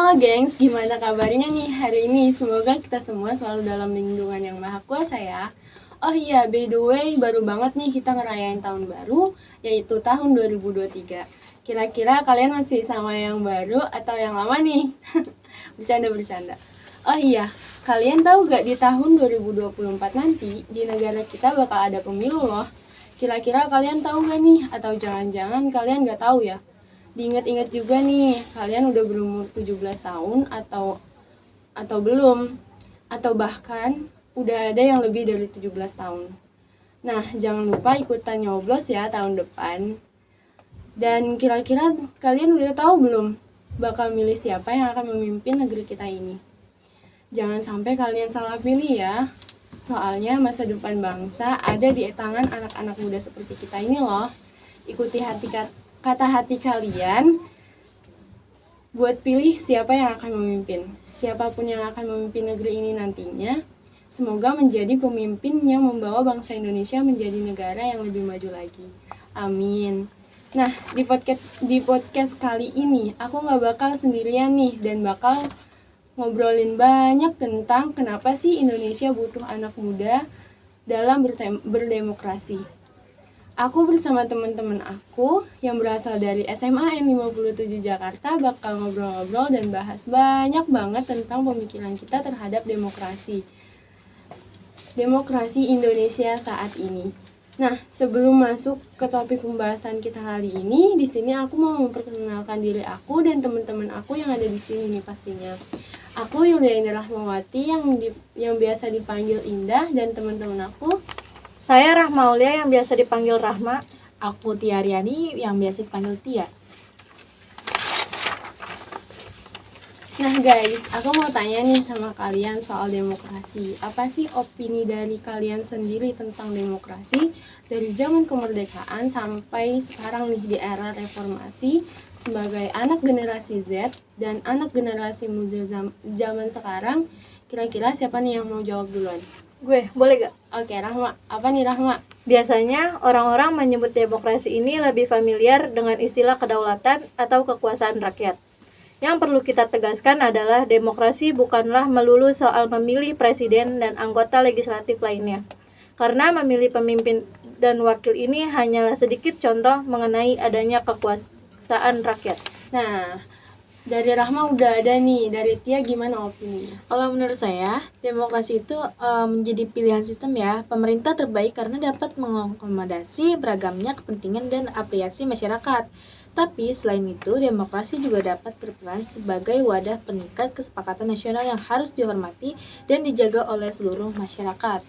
Halo gengs, gimana kabarnya nih hari ini? Semoga kita semua selalu dalam lindungan yang maha kuasa ya. Oh iya, by the way, baru banget nih kita ngerayain tahun baru, yaitu tahun 2023. Kira-kira kalian masih sama yang baru atau yang lama nih? Bercanda-bercanda. Oh iya, kalian tahu gak di tahun 2024 nanti, di negara kita bakal ada pemilu loh. Kira-kira kalian tahu gak nih? Atau jangan-jangan kalian gak tahu ya? Diingat-ingat juga nih, kalian udah berumur 17 tahun atau belum, atau bahkan udah ada yang lebih dari 17 tahun. Nah, jangan lupa ikutan nyoblos ya tahun depan. Dan kira-kira kalian udah tahu belum bakal milih siapa yang akan memimpin negeri kita ini? Jangan sampai kalian salah pilih ya. Soalnya masa depan bangsa ada di tangan anak-anak muda seperti kita ini loh. Ikuti kata hati kalian buat pilih siapa yang akan memimpin. Siapapun yang akan memimpin negeri ini nantinya, semoga menjadi pemimpin yang membawa bangsa Indonesia menjadi negara yang lebih maju lagi. Amin. Nah, di podcast kali ini, aku gak bakal sendirian nih, dan bakal ngobrolin banyak tentang kenapa sih Indonesia butuh anak muda dalam berdemokrasi. Aku bersama teman-teman aku yang berasal dari SMA N57 Jakarta bakal ngobrol-ngobrol dan bahas banyak banget tentang pemikiran kita terhadap demokrasi. Demokrasi Indonesia saat ini. Nah, sebelum masuk ke topik pembahasan kita kali ini, di sini aku mau memperkenalkan diri aku dan teman-teman aku yang ada di sini nih pastinya. Aku Yulia Indah Rahmawati yang biasa dipanggil Indah, dan teman-teman aku saya Rahma Aulia yang biasa dipanggil Rahma. Aku Tia Riani yang biasa dipanggil Tia. Nah guys, aku mau tanya nih sama kalian soal demokrasi. Apa sih opini dari kalian sendiri tentang demokrasi dari zaman kemerdekaan sampai sekarang nih di era reformasi, sebagai anak generasi Z dan anak generasi muda zaman sekarang? Kira-kira siapa nih yang mau jawab duluan? Gue, boleh gak? Oke, Rahma. Apa nih Rahma? Biasanya orang-orang menyebut demokrasi ini lebih familiar dengan istilah kedaulatan atau kekuasaan rakyat. Yang perlu kita tegaskan adalah demokrasi bukanlah melulu soal memilih presiden dan anggota legislatif lainnya. Karena memilih pemimpin dan wakil ini hanyalah sedikit contoh mengenai adanya kekuasaan rakyat. Nah, dari Rahma udah ada nih, dari Tia gimana opininya? Kalau menurut saya, demokrasi itu menjadi pilihan sistem ya, pemerintah terbaik karena dapat mengakomodasi beragamnya kepentingan dan apresiasi masyarakat. Tapi selain itu, demokrasi juga dapat berperan sebagai wadah pengikat kesepakatan nasional yang harus dihormati dan dijaga oleh seluruh masyarakat.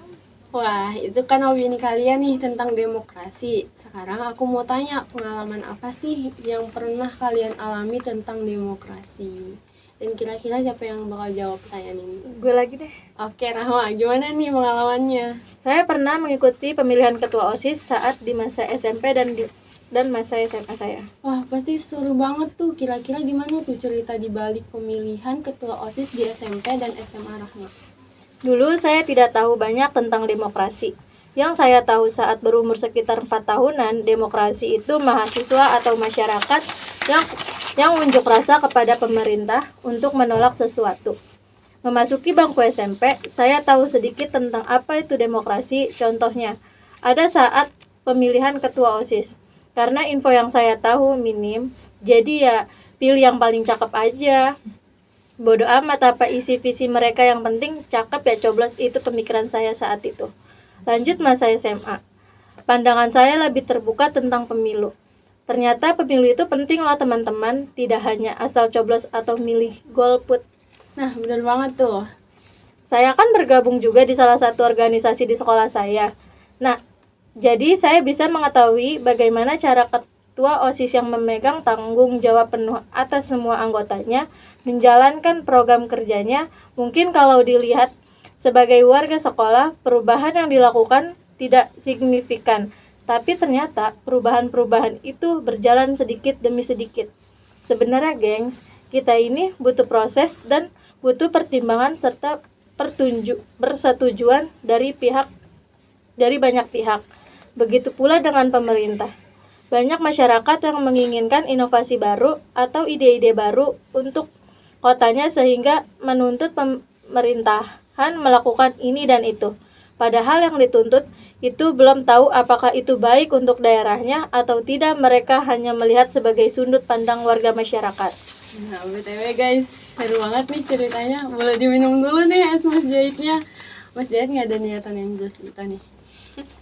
Wah, itu kan opini kalian nih tentang demokrasi. Sekarang aku mau tanya, pengalaman apa sih yang pernah kalian alami tentang demokrasi? Dan kira-kira siapa yang bakal jawab pertanyaan ini? Gue lagi deh. Oke, Rahma, gimana nih pengalamannya? Saya pernah mengikuti pemilihan ketua OSIS saat di masa SMP dan masa SMA saya. Wah, pasti seru banget tuh. Kira-kira gimana tuh cerita di balik pemilihan ketua OSIS di SMP dan SMA Rahma? Dulu saya tidak tahu banyak tentang demokrasi. Yang saya tahu saat berumur sekitar 4 tahunan, demokrasi itu mahasiswa atau masyarakat yang unjuk rasa kepada pemerintah untuk menolak sesuatu. Memasuki bangku SMP, saya tahu sedikit tentang apa itu demokrasi. Contohnya, ada saat pemilihan ketua OSIS. Karena info yang saya tahu minim, jadi ya pilih yang paling cakep aja. Bodoh amat apa isi visi mereka, yang penting cakep ya coblos, itu pemikiran saya saat itu. Lanjut masa SMA. Pandangan saya lebih terbuka tentang pemilu. Ternyata pemilu itu penting loh teman-teman, tidak hanya asal coblos atau milih golput. Nah, bener banget tuh. Saya kan bergabung juga di salah satu organisasi di sekolah saya. Nah, jadi saya bisa mengetahui bagaimana cara ketua OSIS yang memegang tanggung jawab penuh atas semua anggotanya menjalankan program kerjanya. Mungkin kalau dilihat sebagai warga sekolah, perubahan yang dilakukan tidak signifikan, tapi ternyata perubahan-perubahan itu berjalan sedikit demi sedikit. Sebenarnya gengs, kita ini butuh proses dan butuh pertimbangan serta persetujuan dari banyak pihak. Begitu pula dengan pemerintah. Banyak masyarakat yang menginginkan inovasi baru atau ide-ide baru untuk kotanya sehingga menuntut pemerintahan melakukan ini dan itu. Padahal yang dituntut itu belum tahu apakah itu baik untuk daerahnya atau tidak, mereka hanya melihat sebagai sudut pandang warga masyarakat. Nah, BTW guys, seru banget nih ceritanya. Boleh diminum dulu nih es Mas Jahitnya. Mas Jahit nggak ada niatan yang jelas kita nih.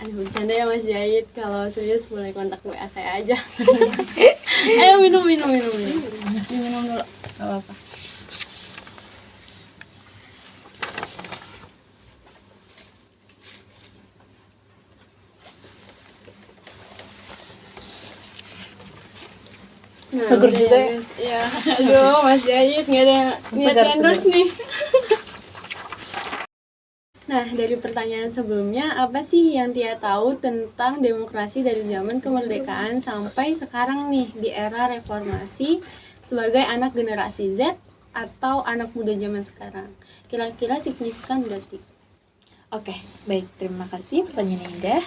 Aduh, bercanda ya Mas Jahit. Kalau serius boleh kontak WA saya aja. Ayo minum. Diminum dulu. Gak apa-apa. Nah, Seger udah juga ya, ya. guys. Iya. Aduh, Mas Jahit nggak ada niat Segar, endorse segar. nih. Nah, dari pertanyaan sebelumnya, apa sih yang Tia tahu tentang demokrasi dari zaman kemerdekaan sampai sekarang nih di era reformasi sebagai anak generasi Z atau anak muda zaman sekarang? Kira-kira signifikan berarti? Oke, baik. Terima kasih pertanyaan yang indah.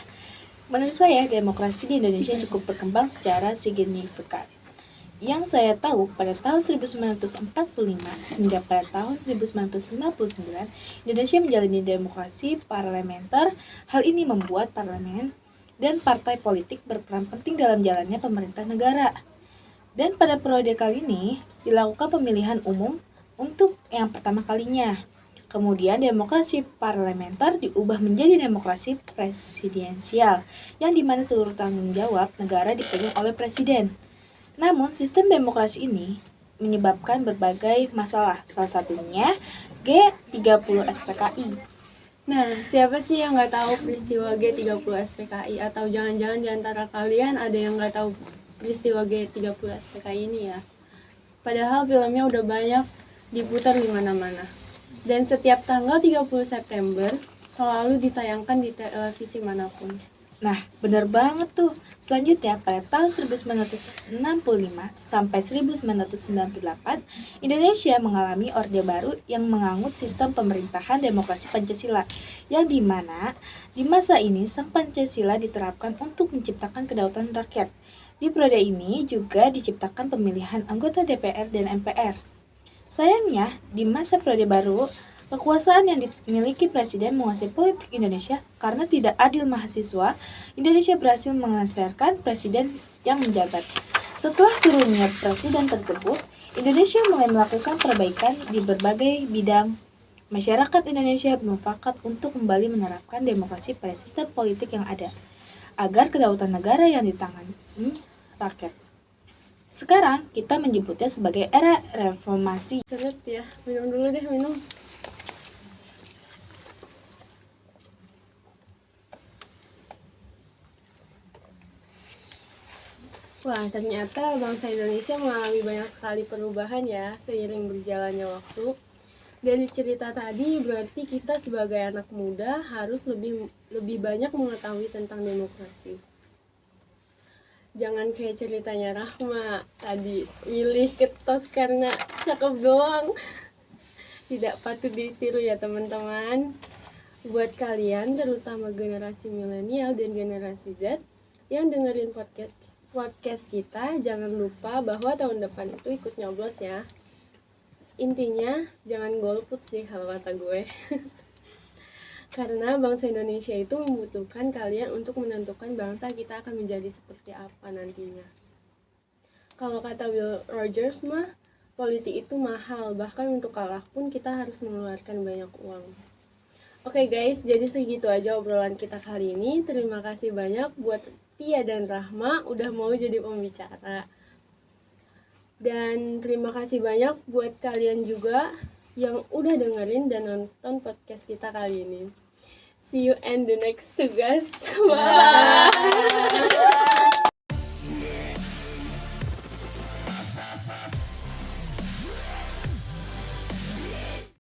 Menurut saya, demokrasi di Indonesia cukup berkembang secara signifikan. Yang saya tahu, pada tahun 1945 hingga pada tahun 1959, Indonesia menjalani demokrasi parlementer. Hal ini membuat parlemen dan partai politik berperan penting dalam jalannya pemerintah negara. Dan pada periode kali ini, dilakukan pemilihan umum untuk yang pertama kalinya. Kemudian demokrasi parlementer diubah menjadi demokrasi presidensial, yang dimana seluruh tanggung jawab negara dipegang oleh presiden. Namun, sistem demokrasi ini menyebabkan berbagai masalah, salah satunya G30 SPKI. Nah, siapa sih yang nggak tahu peristiwa G30 SPKI? Atau jangan-jangan di antara kalian ada yang nggak tahu peristiwa G30 SPKI ini ya? Padahal filmnya udah banyak diputar di mana-mana. Dan setiap tanggal 30 September selalu ditayangkan di televisi manapun. Nah, benar banget tuh. Selanjutnya, pada tahun 1965 sampai 1998, Indonesia mengalami Orde Baru yang menganut sistem pemerintahan demokrasi Pancasila, yang dimana di masa ini sang Pancasila diterapkan untuk menciptakan kedaulatan rakyat. Di periode ini juga diciptakan pemilihan anggota DPR dan MPR. Sayangnya, di masa periode baru, kekuasaan yang dimiliki presiden menguasai politik Indonesia karena tidak adil mahasiswa. Indonesia berhasil menggeserkan presiden yang menjabat. Setelah turunnya presiden tersebut, Indonesia mulai melakukan perbaikan di berbagai bidang. Masyarakat Indonesia bermufakat untuk kembali menerapkan demokrasi pada sistem politik yang ada, agar kedaulatan negara yang ditangani rakyat. Sekarang kita menyebutnya sebagai era reformasi. Seret ya, minum dulu deh, minum. Wah, ternyata bangsa Indonesia mengalami banyak sekali perubahan ya seiring berjalannya waktu. Dari cerita tadi berarti kita sebagai anak muda harus lebih banyak mengetahui tentang demokrasi. Jangan kayak ceritanya Rahma tadi, milih ketos karena cakep doang. Tidak patut ditiru ya teman-teman. Buat kalian terutama generasi milenial dan generasi Z yang dengerin podcast kita, jangan lupa bahwa tahun depan itu ikut nyoblos ya. Intinya jangan golput sih kalau kata gue. Karena bangsa Indonesia itu membutuhkan kalian untuk menentukan bangsa kita akan menjadi seperti apa nantinya. Kalau kata Will Rogers mah, politik itu mahal, bahkan untuk kalah pun kita harus mengeluarkan banyak uang. Oke guys, jadi segitu aja obrolan kita kali ini. Terima kasih banyak buat Tia dan Rahma udah mau jadi pembicara. Dan terima kasih banyak buat kalian juga yang udah dengerin dan nonton podcast kita kali ini. See you and the next tugas. Bye.